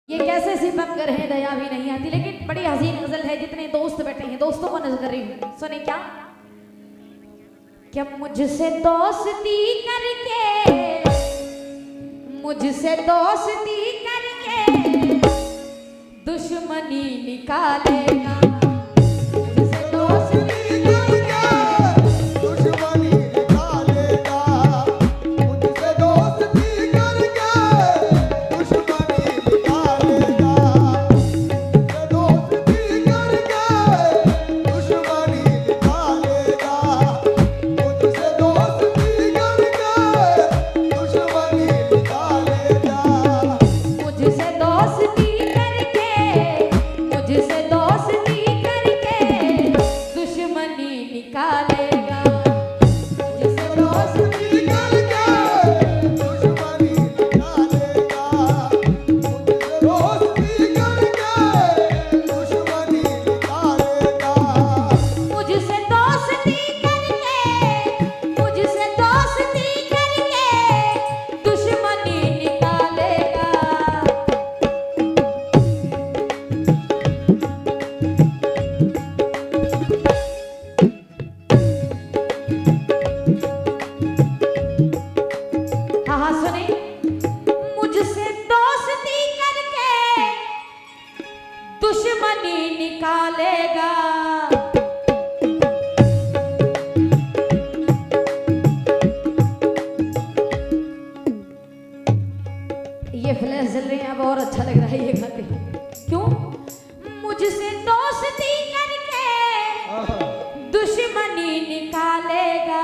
ये कैसे सितमगर हैं, दया भी नहीं आती। लेकिन बड़ी हसीन गजल है। जितने दोस्त बैठे हैं दोस्तों को नजर कर रही हूँ, सुने क्या मुझसे दोस्ती करके दुश्मनी निकालेगा। ये फ्लैश जल रही है अब और अच्छा लग रहा है ये गाते। क्यों? मुझसे दोस्ती करके दुश्मनी निकालेगा।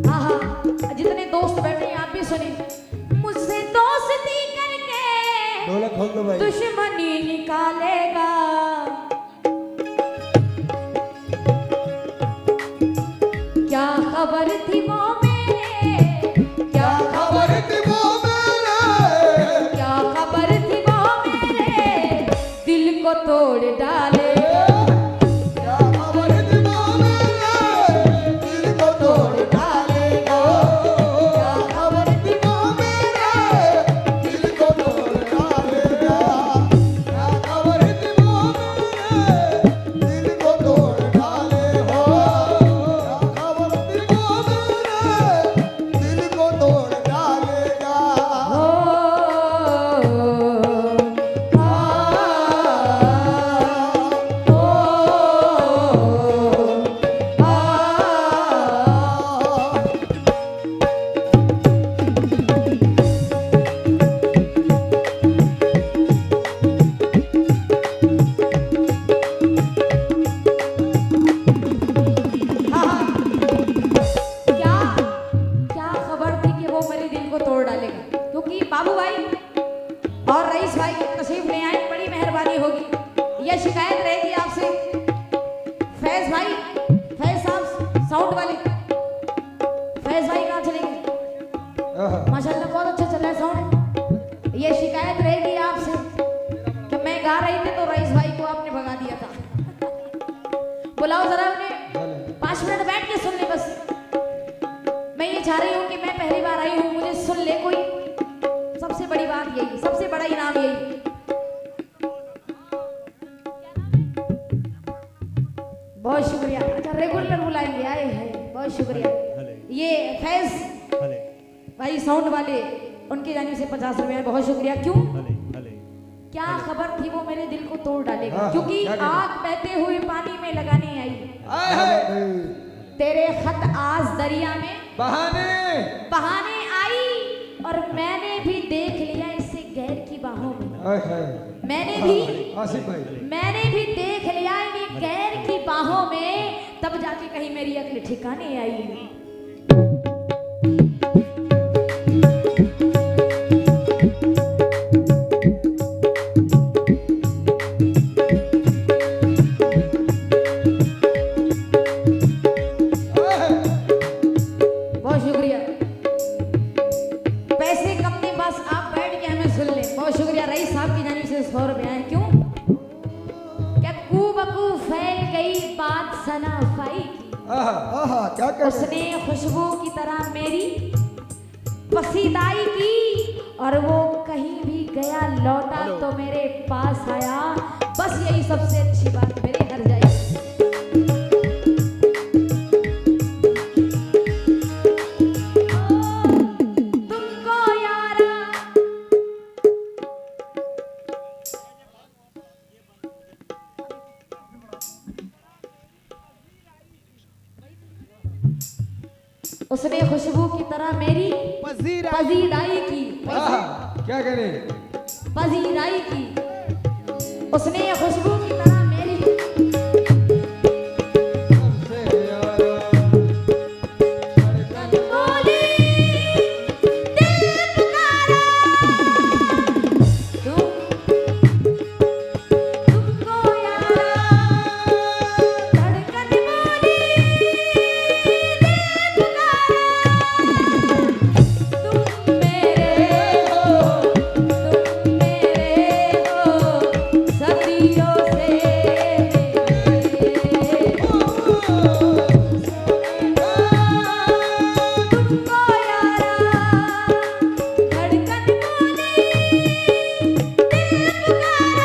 आहा, जितने दोस्त बैठे हैं आप भी सुने। मुझसे दोस्ती करके ढोलक खोल दो भाई। दुश्मनी निकालेगा। क्या खबर थी वो मेरे, क्या खबर थी वो मेरे, क्या खबर थी वो मेरे दिल को तोड़ डाले। क्या खबर थी वो मेरे दिल को तोड़ डालेगा। क्या खबर थी वो मेरे दिल को तोड़ डालेगा। क्या खबर थी वो मेरे दिल को तोड़ डाले हो। बाबू भाई और रईस भाई तशरीफ ले आए, बड़ी मेहरबानी होगी। यह शिकायत रहेगी आपसे। फैज भाई, फैज साहब साउंड वाले, फैज भाई कहाँ चले गए? माशाल्लाह बहुत अच्छा चल रहा है साउंड। यह शिकायत रहेगी आपसे कि मैं गा रही थी तो रईस भाई को आपने भगा दिया था। बुलाओ जरा उन्हें, 5 मिनट बैठ के सुन ले बस। मैं ये चाह रही हूँ कि मैं पहली बार आई हूँ, मुझे सुन ले कोई। सबसे बड़ी बात यही, सबसे बड़ा इनाम यही। बहुत शुक्रिया। अच्छा रेगुलर बुलाएंगे, आए हैं, बहुत शुक्रिया। ये फैज भाई साउंड वाले, उनकी जानिब से 50 रुपए, बहुत शुक्रिया। क्यों? क्या खबर थी वो मेरे दिल को तोड़ डालेगा। क्योंकि आग बहते हुए पानी में लगाने आई, तेरे खत आज दरिया में बहाने आई। और मैंने भी देख लिया इसे गैर की बाहों में। मैंने भी देख लिया इन्हें गैर की बाहों में, तब जाके कहीं मेरी अक्ल ठिकाने आई। बहुत शुक्रिया। पैसे कम नहीं, बस आप बैठ के हमें सुन लें। बहुत शुक्रिया। रईस साहब की जानिब से 100 रुपए आए। क्यों? क्या कू बकू फैल गई बात सनाफाई की। आहा क्या कह रहे उसने खुशबू की तरह मेरी पसीदाई की और वो कहीं भी गया लौटा तो मेरे पास आया। बस यही सबसे अच्छी बात मेरे घर जाए। तुमको यारा उसने खुशबू की तरह मेरी पजीराई की। क्या करे पजीराई की उसने खुशबू की तरह मेरी बोली दिल पुकारा तुमको यारा धड़कन बोली दिल पुकारा तुम मेरे हो सदियों से तुमको यारा धड़कन बोली दिल पुकारा।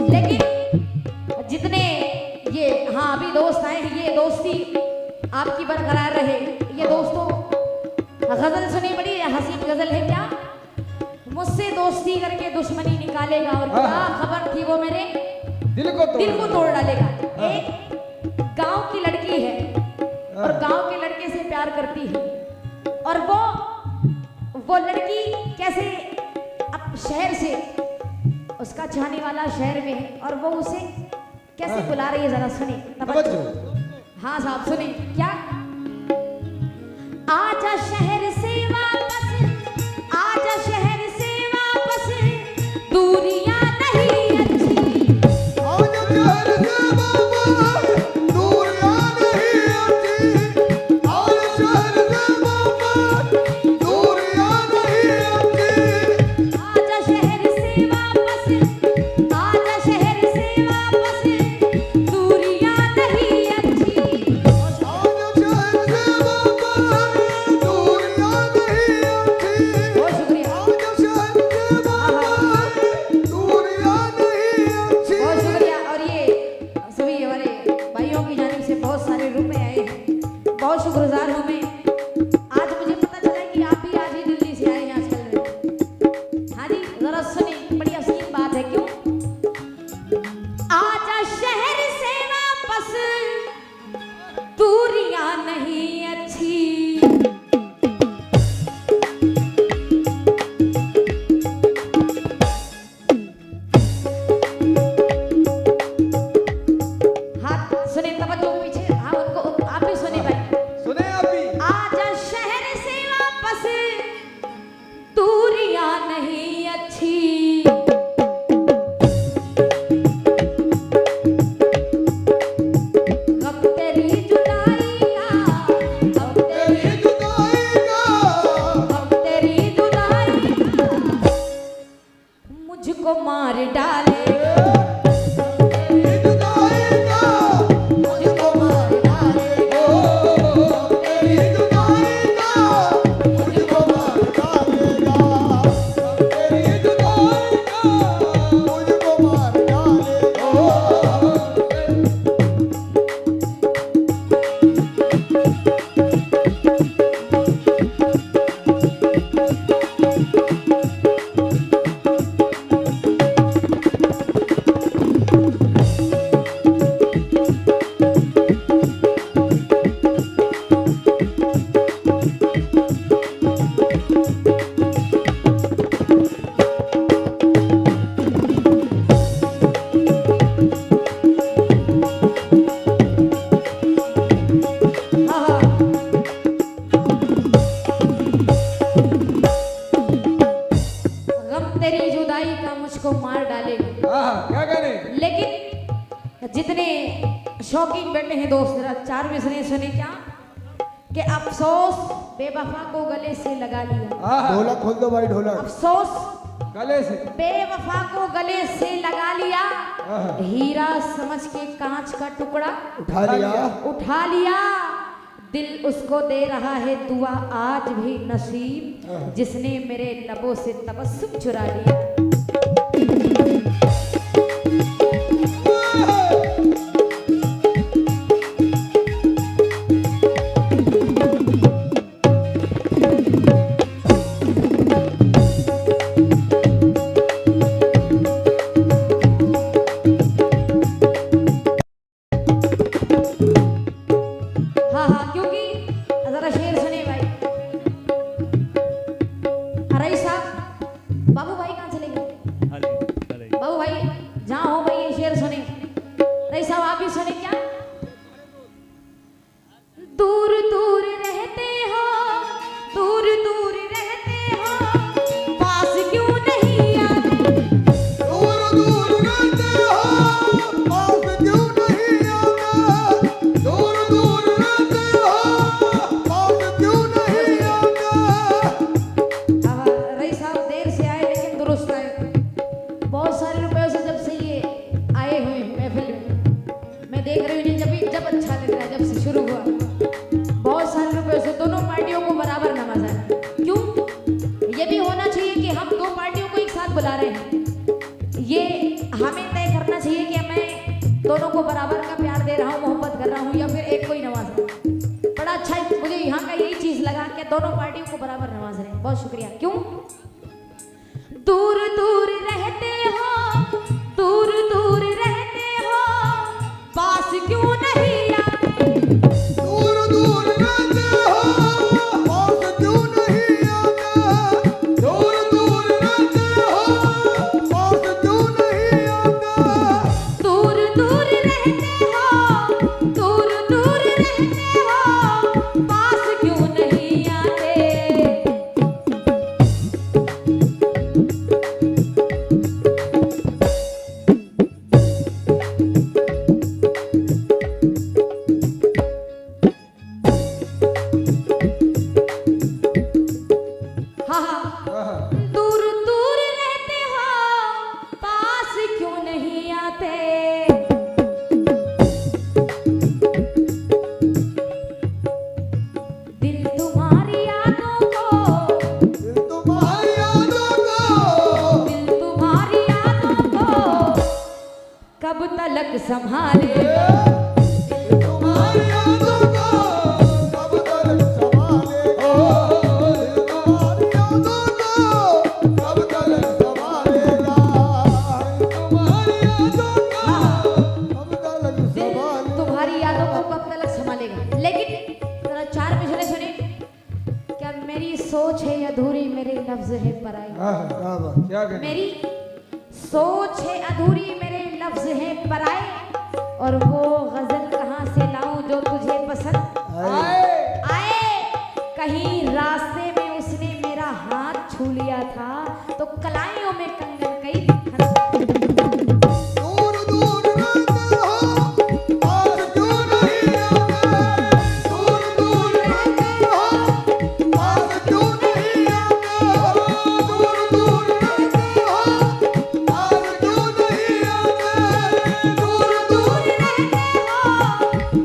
लेकिन जितने ये अभी दोस्त आए हैं, ये दोस्ती आपकी बरकरार रहे। ये दोस्तों गजल सुनी, बड़ी हसीन गजल है। क्या मुझसे दोस्ती करके दुश्मनी निकालेगा और क्या खबर थी वो मेरे दिल को तोड़ डालेगा। एक गांव की लड़की है और गांव के लड़के से प्यार करती है और वो लड़की कैसे अब शहर से उसका चाहने वाला शहर में है और वो उसे कैसे बुला रही है, जरा सुने। हाँ साहब सुने। क्या आजा शहर से वापस, आजा शहर से वापस, दूरियां नहीं अच्छी। आजा शहर से वापस, आजा शहर से वापस, दूरियां नहीं अच्छी। बहुत शुक्रिया, बहुत शुक्रिया। और ये सभी हमारे भाइयों की जानिब से बहुत सारे रुपए आए हैं, बहुत शुक्रगुजार हूँ मैं। आज मुझे पता चला कि आप भी आज ही दिल्ली से आए हैं आजकल। हाँ जी जरा सुनिए, बड़ी हसीन बात है। क्यों आजा शहर से वापस, दूरियां नहीं अच्छी। हाथ सुने, तवज्जो पीछे। हाँ उनको आप भी सुने भाई। सुने आप भी। आजा शहर से वापस, दूरियां नहीं अच्छी। गम तेरी जुदाई का, गम तेरी जुदाई का, मुझको मार डालेगा, मुझको मार डालेगा। शौकीन बैठे हैं दोस्त, जरा 4 मिसरे सुने क्या कि अफसोस बेवफा को गले से लगा लिया। ढोलक खोल दो भाई, ढोलक। अफसोस गले से बेवफा को गले से लगा लिया, हीरा समझ के कांच का टुकड़ा उठा लिया। दिल उसको दे रहा है दुआ आज भी नसीब, जिसने मेरे लबों से तबस्सुम चुरा लिया। बुला रहे हैं, ये हमें तय करना चाहिए कि मैं दोनों को बराबर का प्यार दे रहा हूँ, मोहब्बत कर रहा हूँ, या फिर एक को ही नवाज रहा हूँ। बड़ा अच्छा मुझे यहाँ का यही चीज लगा कि दोनों पार्टियों को बराबर नवाज रहे हैं। बहुत शुक्रिया। क्यों दूर दूर रहते हो, दूर दूर रहते हो, पास क्यों नहीं आते? दूर दूर रहते हो, पास क्यों नहीं आते? दूर दूर रहते हो, पास क्यों नहीं आते? दूर दूर रहते हो, दूर दूर रहते हो, पास क्यों नहीं आते? दूर दूर रहते हो, पास क्यों नहीं आते? दिल तुम्हारी यादों को, दिल तुम्हारी यादों को, दिल तुम्हारी यादों को कब तलक संभालेगा? दिल तुम्हारी यादों को कब तक संभालेगा? दिल तुम्हारी यादों को कब तक संभालेगा? तुम्हारी यादों को कब तक दिल संभालेगा? तुम्हारी यादों को कब तलक संभालेगा। लेकिन जरा 4 पिछले सुने, क्या मेरी सोच है अधूरी, मेरे लफ्ज है पराए? क्या कहना? मेरी सोच है अधूरी, मेरे लफ्ज है पराए, और वो गजल कहाँ से लाऊं जो तुझे पसंद आए आए? कहीं रास्ते में उसने मेरा हाथ छू लिया था, तो कलाइयों में कंगन कई दूर दूर रहते हो, पास क्यों नहीं आते? दूर दूर रहते हो, पास क्यों नहीं आते? दूर दूर रहते हो, पास क्यों नहीं आते? दूर दूर रहते हो,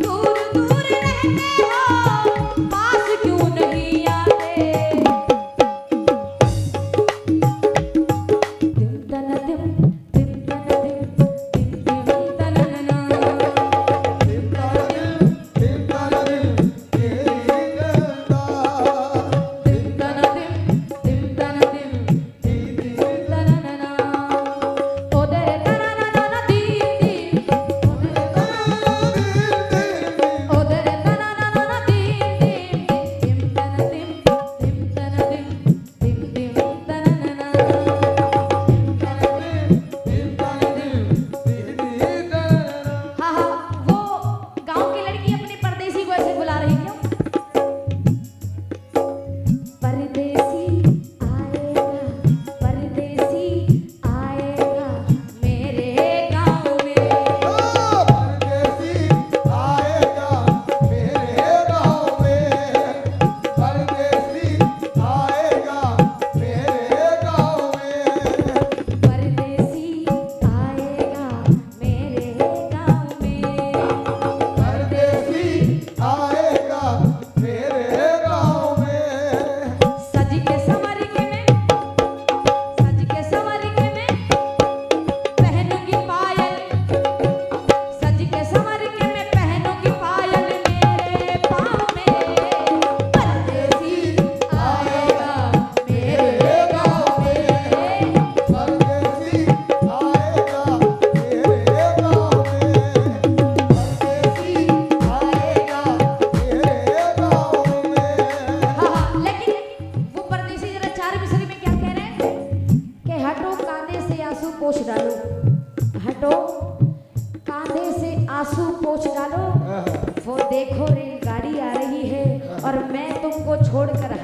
दूर दूर रहते हो, पास क्यों नहीं आते?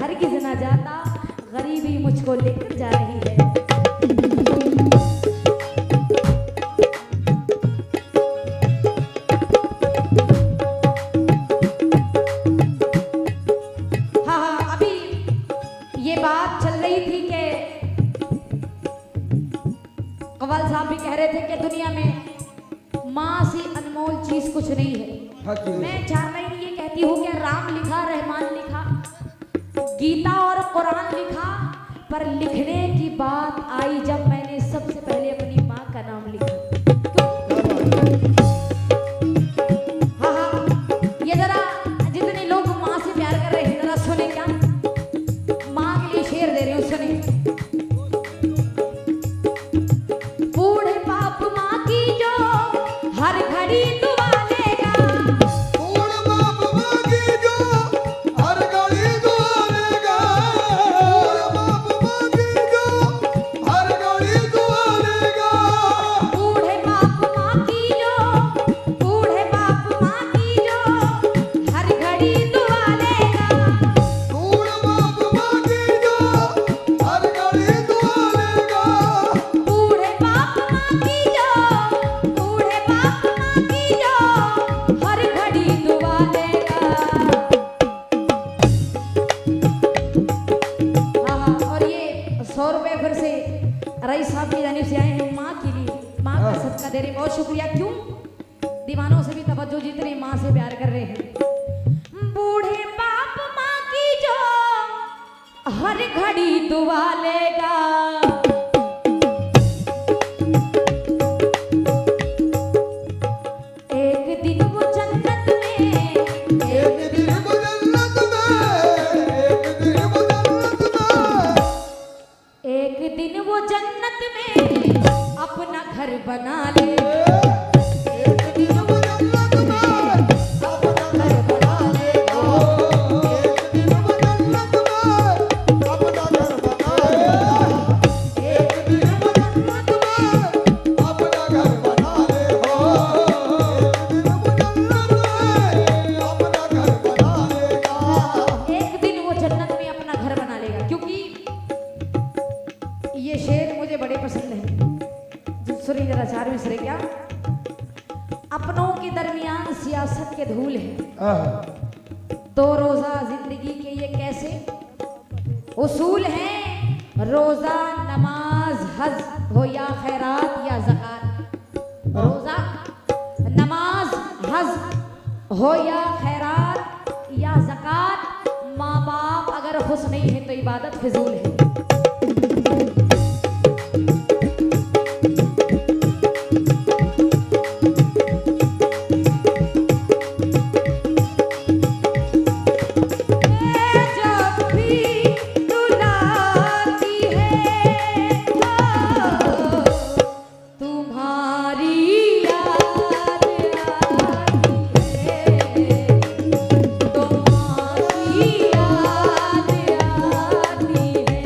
हरगिज ना जाता, गरीबी मुझको लेकर जा रही है। हाँ हाँ, अभी ये बात चल रही थी कि कव्वाल साहब भी कह रहे थे कि दुनिया में माँ से अनमोल चीज कुछ नहीं है। मैं 4 लाइन ये कहती हूँ कि राम लिखा, रहमान लिखा, गीता और कुरान लिखा, पर लिखने की बात आई जब मैंने सबसे पहले अपनी माँ का नाम लिखा। हाँ हाँ, ये जरा जितने लोग माँ से प्यार कर रहे हैं जरा सुने, क्या माँ के लिए शेर दे रही हूँ, सुने। बूढ़े बाप माँ की जो हर घड़ी दुआ लेगा, बूढ़ बाप माँ की जो हर घड़ी दुआ लेगा, बूढ़ बाप माँ की जो हर घड़ी दुआ लेगा, बूढ़े बाप माँ की जो, बूढ़े बाप माँ की जो हर घड़ी दुआ लेगा, बूढ़ बाप माँ की जो हर घड़ी दुआ लेगा, बूढ़े बाप माँ की जो, बूढ़े बाप माँ की जो हर घड़ी दुआ लेगा। हाँ हाँ, और ये 100 रुपए फिर से रईस साहब की जानिब से आए हैं माँ के लिए। माँ का सदका दे रहे, बहुत शुक्रिया। क्यों दीवानों से भी तवज्जो, जितने माँ से प्यार कर रहे हैं। बूढ़े बाप माँ की जो हर घड़ी दुआ लेगा, एक दिन वो जन्नत में, एक दिन वो जन्नत में, एक दिन वो जन्नत में, एक दिन वो जन्नत में अपना घर बना ले, एक दिन वो जन्नत में अपना घर बना लेगा, एक दिन वो जन्नत में अपना घर बना लेगा, एक दिन वो जन्नत में अपना घर बना लेगा, एक दिन वो जन्नत में अपना घर बना लेगा। एक दिन वो जन्नत में अपना घर बना लेगा। क्योंकि ये शेर मुझे बड़े पसंद है। सुनिए जरा 4 मिसरे, क्या अपनों के दरमियान सियासत के धूल है, तो रोजा जिंदगी के ये कैसे उसूल हैं, रोजा नमाज हज हो या खैरात या ज़कात, रोजा नमाज हज हो या खैरात या ज़कात, माँ बाप अगर खुश नहीं है तो इबादत फिजूल है। जब भी रुलाती है तो तुम्हारी याद आती है, तुम्हारी याद आती है।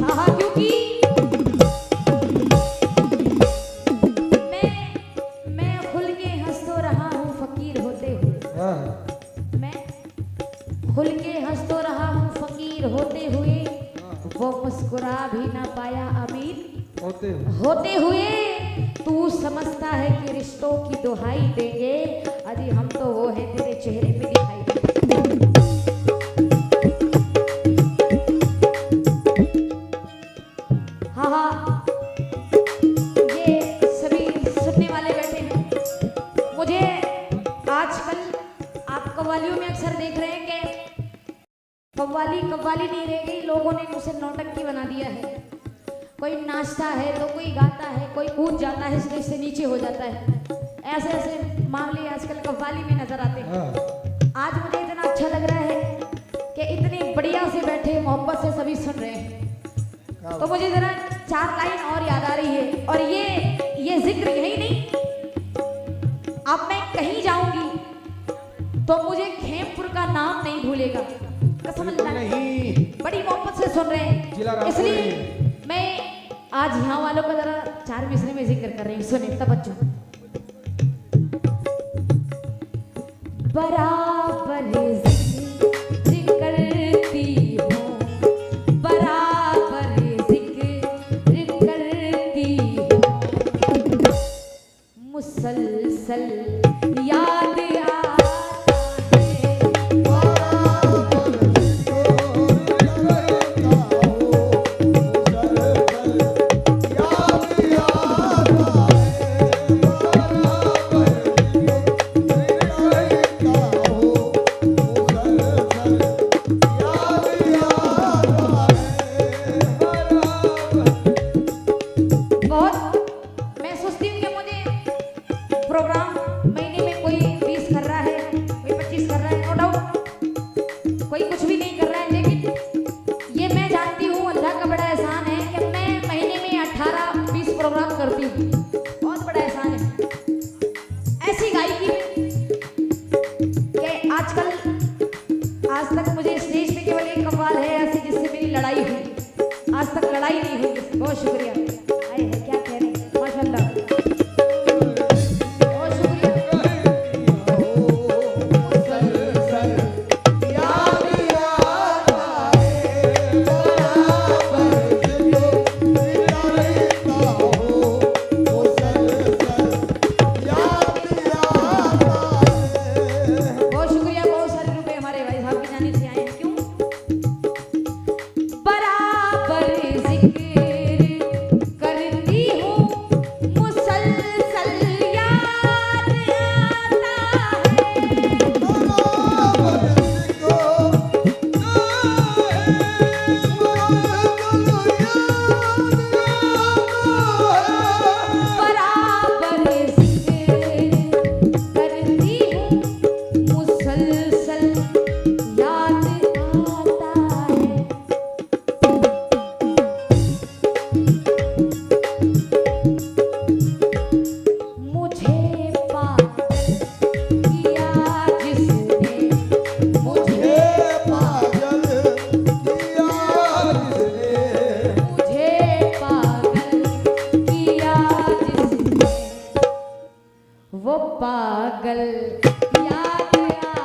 हाँ हाँ, क्योंकि मैं खुल के हंस तो रहा हूँ फकीर होते हुए, मैं खुल के हंस तो रहा हूँ फकीर होते हुए, वो मुस्कुरा भी ना पाया अमीर होते हुए। तू समझता है कि रिश्तों की दुहाई देंगे, अजी हम तो वो हैं तेरे चेहरे पे दिखाई देंगे। हाँ हाँ, ये सभी सुनने वाले बैठे हैं। मुझे आजकल आप कव्वालियों में अक्सर देख रहे हैं कि कव्वाली कव्वाली नहीं रह गई, लोगों ने उसे नौटंकी बना दिया है। कोई नाचता है तो कोई गाता है, कोई कूद जाता है, स्टेज से नीचे हो जाता है। ऐसे ऐसे मामले आजकल कव्वाली में नजर आते हैं। आज मुझे इतना अच्छा लग रहा है कि इतनी बढ़िया से बैठे मोहब्बत से सभी सुन रहे हैं, तो मुझे जरा 4 लाइन और याद आ रही है। और ये जिक्र यही नहीं, अब मैं कहीं जाऊंगी तो मुझे खेमपुर का नाम नहीं भूलेगा, कसम अल्लाह की। बड़ी मोहब्बत से सुन रहे हैं, इसलिए मैं आज यहाँ वालों का जरा 4 मिसरे में जिक्र कर रही हूँ, सुने तवज्जो। बराबर जिक्र करती हूँ, बराबर जिक्र करती हूँ, मुसलसल याद आता है। बहुत मैं सोचती हूँ कि मुझे प्रोग्राम महीने में कोई 20 कर रहा है, कोई 25 कर रहा है, नो डाउट कोई कुछ भी नहीं कर रहा है, लेकिन ये मैं जानती हूँ अल्लाह का बड़ा एहसान है कि मैं महीने में 18-20 प्रोग्राम करती हूँ। बहुत बड़ा एहसान है ऐसी गायकी में कि आजकल आज तक मुझे स्टेज पे केवल एक कव्वाल है ऐसी जिससे मेरी लड़ाई हुई, आज तक लड़ाई नहीं हुई। बहुत शुक्रिया। आए हैं क्या कह रहे हैं, माशाल्लाह बहुत शुक्रिया। बहुत शुक्रिया। बहुत सारे रुपए हमारे भाई साहब की जानिब से आए हैं। क्यों? बराबर जिक्र करती हूँ, मुसलसल याद आता है। बराबर जिक्र करती हूँ, मुसलसल याद आता है। मुझे पागल किया जिसने, मुझे पागल किया जिसने, वो पागल याद आता है।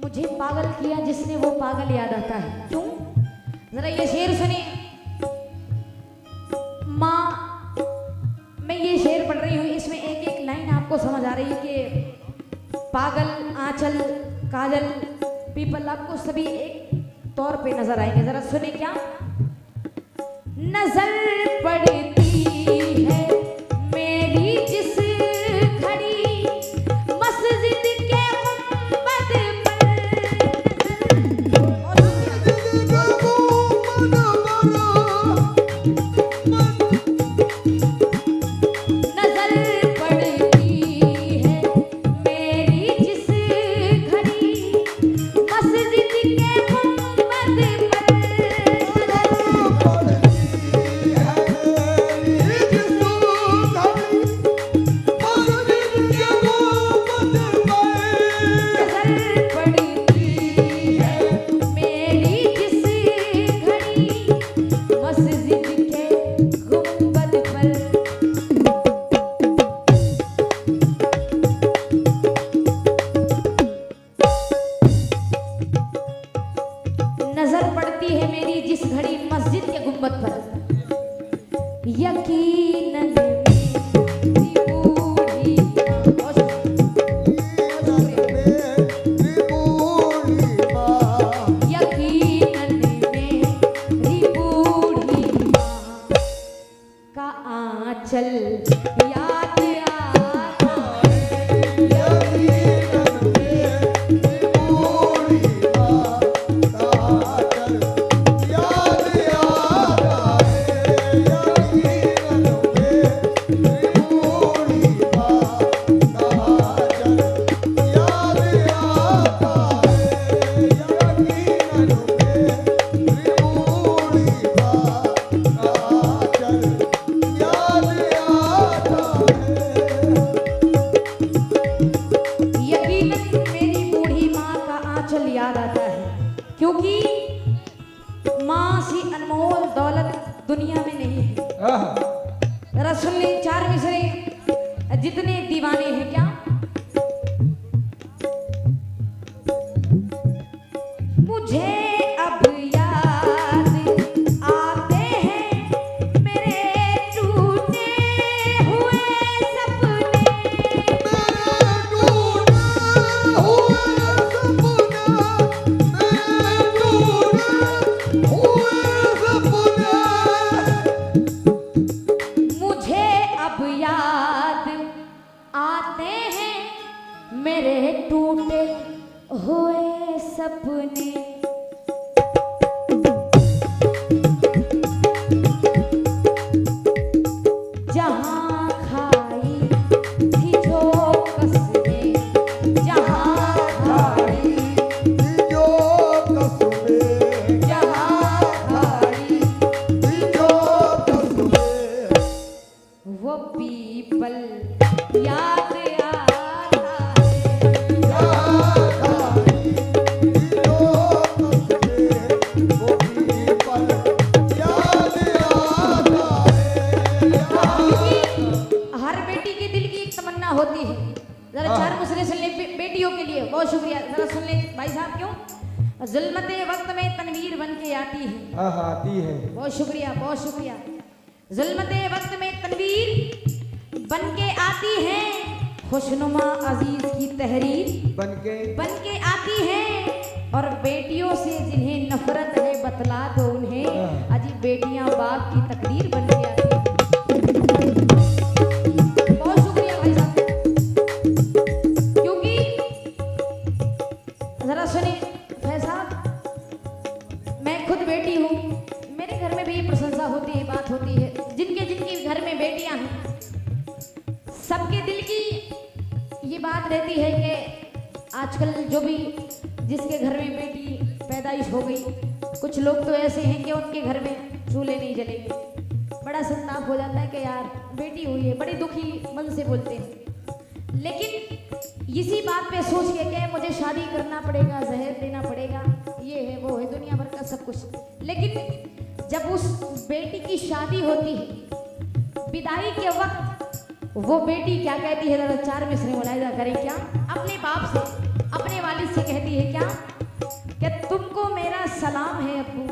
मुझे पागल किया जिसने, वो पागल याद आता है। क्यों? जरा ये शेर सुनिए। माँ, मैं ये शेर पढ़ रही हूँ, इसमें एक एक लाइन आपको समझ आ रही है कि पागल, आंचल, काजल, पीपल आपको सभी एक तौर पे नजर आएंगे। जरा सुने क्या नजर पड़ती है मेरी जिस घड़ी, मस्जिद के गुंबद नजर पड़ती है मेरी जिस घड़ी, मस्जिद के गुंबद नजर पड़ती है मेरी जिस घड़ी, मस्जिद के गुंबद पर। नजर पड़ती है मेरी जिस घड़ी मस्जिद के गुंबद पर, यकीनन मेरी बूढ़ी यकीनन मेरी बूढ़ी माँ का आंचल याद आता है। Yeah. जरा सुन ले चार मिसरे जितने दीवाने हैं क्या। मुझे अब याद आते हैं मेरे टूटे हुए सपने। मुझे अब याद आते हैं मेरे टूटे हुए सपने। जहाँ खाई थी जो कसमें, जहाँ खाई, जहाँ खाई वो पीपल याद आता है। हर बेटी के दिल की एक तमन्ना होती है। जरा चार मुसरे सुन ले बेटियों के लिए। बहुत शुक्रिया। जरा सुन ले भाई साहब क्यों जुल्मते वक्त में तनवीर बन के आती है। हाँ हाँ आती है। बहुत शुक्रिया बहुत शुक्रिया। जुल्मते वक्त में तनवीर बन के आती है, खुशनुमा अजीज की तहरीर बन के आती है। और बेटियों से जिन्हें नफरत है बतला दो उन्हें, अजी बेटियां बाप की तकदीर बन के आती है। बहुत शुक्रिया भाई साहब। क्योंकि जरा सुने भाई साहब, मैं खुद बेटी हूँ, मेरे घर में भी प्रशंसा होती है, बात होती है। जिनके जिनके घर में बेटियां हैं सबके दिल की ये बात रहती है कि आजकल जो भी जिसके घर में बेटी पैदाइश हो गई, कुछ लोग तो ऐसे हैं कि उनके घर में चूल्हे नहीं जलेंगे। बड़ा संताप हो जाता है कि यार बेटी हुई है, बड़ी दुखी मन से बोलते हैं। लेकिन इसी बात पे सोच के कि मुझे शादी करना पड़ेगा, जहर देना पड़ेगा, ये है वो है, दुनिया भर का सब कुछ। लेकिन जब उस बेटी की शादी होती है, विदाई के वक्त वो बेटी क्या कहती है, जरा चार मिसरे मुलाहिजा करें क्या। अपने बाप से, अपने वालिद से कहती है क्या कि तुमको मेरा सलाम है अब्बू,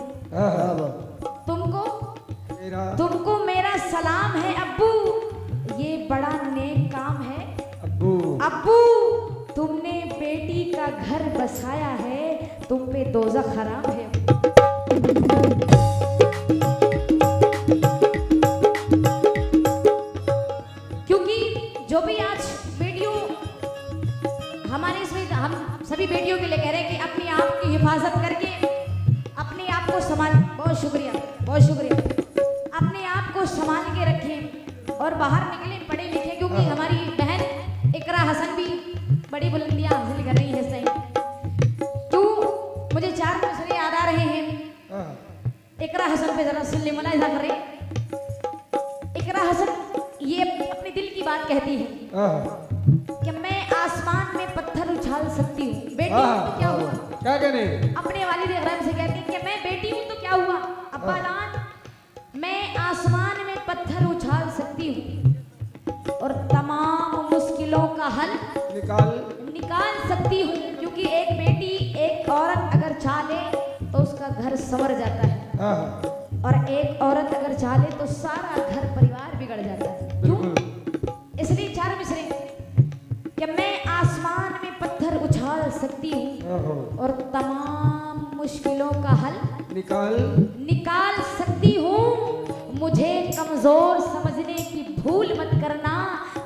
तुमको मेरा सलाम है अब्बू, ये बड़ा नेक काम है अब्बू। तुमने बेटी का घर बसाया है, तुम पे दोज़ख हराम है। क्योंकि जो भी आज बेटियों हमारे इसमें, हम सभी बेटियों के लिए कह रहे हैं कि अपने आप की हिफाजत करके अपने आप को संभाल। बहुत शुक्रिया बहुत शुक्रिया। अपने आप को संभाल के रखें और बाहर निकले पढ़े लिखे। क्योंकि हमारी बहन इकरा हसन भी बड़ी बुलंदियां हासिल कर रही है इस टाइम। तो मुझे चार मिसरे याद आ रहे हैं। इकरा हसन पे जरा सुन ले, मुलाहिजा करें। इकरा हसन ये अपने दिल की बात कहती है कि मैं आसमान में पत्थर उछाल सकती हूँ। बेटी हूँ तो क्या हुआ, क्या कहने, अपने वालिद इकराम से कहती है कि मैं बेटी हूँ तो क्या हुआ अब्बा जान, मैं आसमान में पत्थर उछाल सकती हूँ और तमाम मुश्किलों का हल निकाल सकती हूँ। क्योंकि एक बेटी, एक औरत अगर चाहे तो उसका घर संवर जाता है, और एक औरत अगर चाहे तो सारा घर परिवार बिगड़ जाता है। क्यों? इसलिए चार मिसरे कि मैं आसमान में पत्थर उछाल सकती हूँ और तमाम मुश्किलों का हल निकाल सकती हूँ। मुझे कमजोर समझने की भूल मत करना,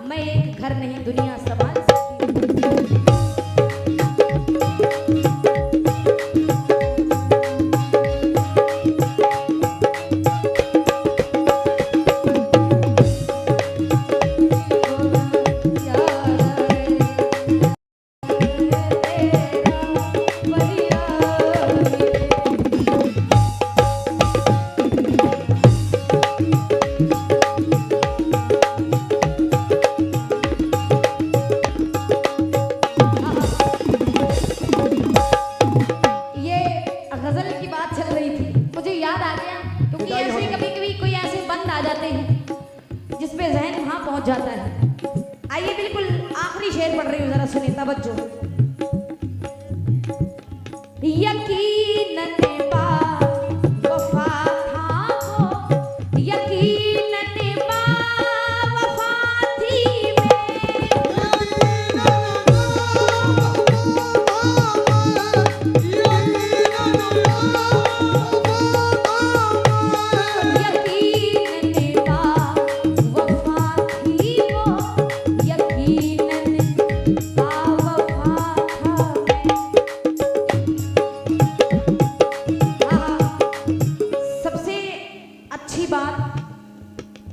मैं एक घर नहीं दुनिया संभाल सकती हूँ। पहुंच जाता है। आइए बिल्कुल आखिरी शेर पढ़ रही हूँ, जरा सुनिए तवज्जो। यकीनन वफा था वो, यकीनन वफा थी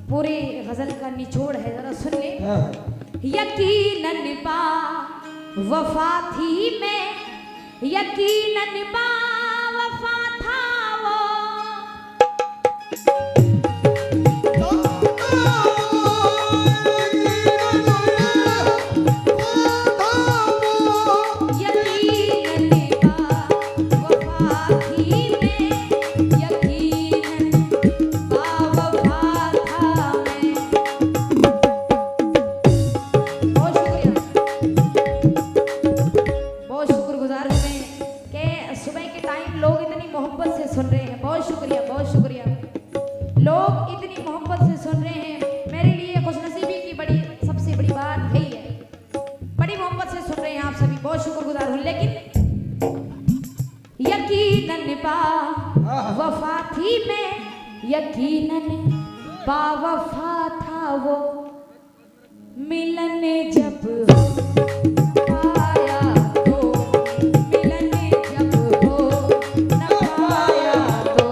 पूरे गजल का निचोड़ है, जरा सुन ले। यकीनन बा वफा थी मैं, यकीनन बा वफा था वो, यकीनन बा वफा थी मैं, यकीनन बा वफा था मैं। बहुत शुक्रगुजार हूं मैं कि सुबह के टाइम लोग इतनी मोहब्बत से सुन रहे हैं। बहुत शुक्रिया, बहुत शुक्रिया। लोग इतनी मोहब्बत से सुन रहे हैं, मेरे लिए खुशनसीबी की बड़ी सबसे बड़ी बात यही है। बड़ी मोहब्बत से सुन रहे हैं आप सभी, बहुत शुक्रगुजार हूं। लेकिन यकीनन बा वफा थी मैं, यकीनन बा वफा था वो, मिलन जब हो पाया तो, मिलन जब हो न पाया तो,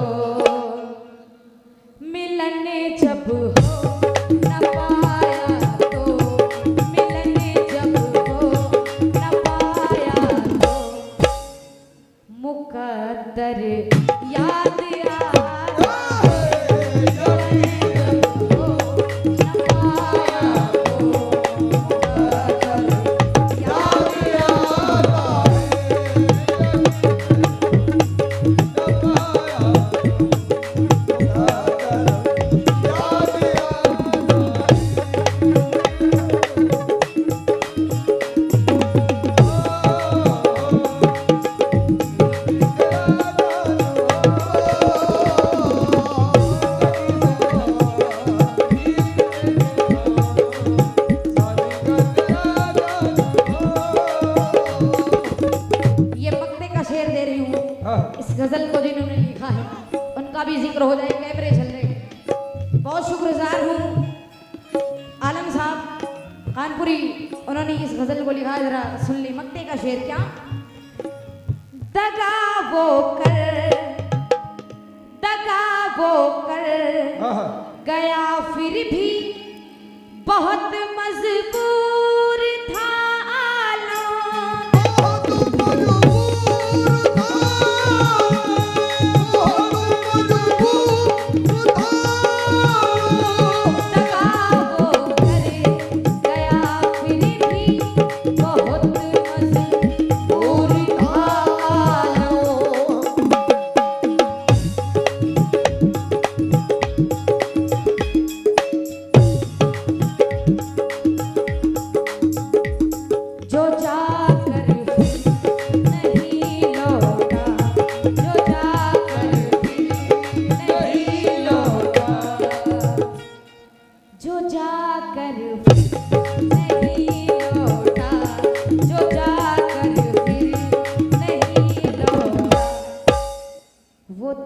मिलन जब हो न पाया तो, मिलन जब हो न पाया तो, मुकद्दर याद आया, इस गजल को जिन्होंने लिखा है उनका भी जिक्र हो जाए, कैमरे चल रहे हैं। बहुत शुक्रगुजार हूँ आलम साहब कानपुरी, उन्होंने इस गजल को लिखा है। जरा सुन ली मक्ते का शेर। क्या दगा वो कर गया फिर भी बहुत मजबूर था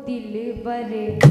दिल बर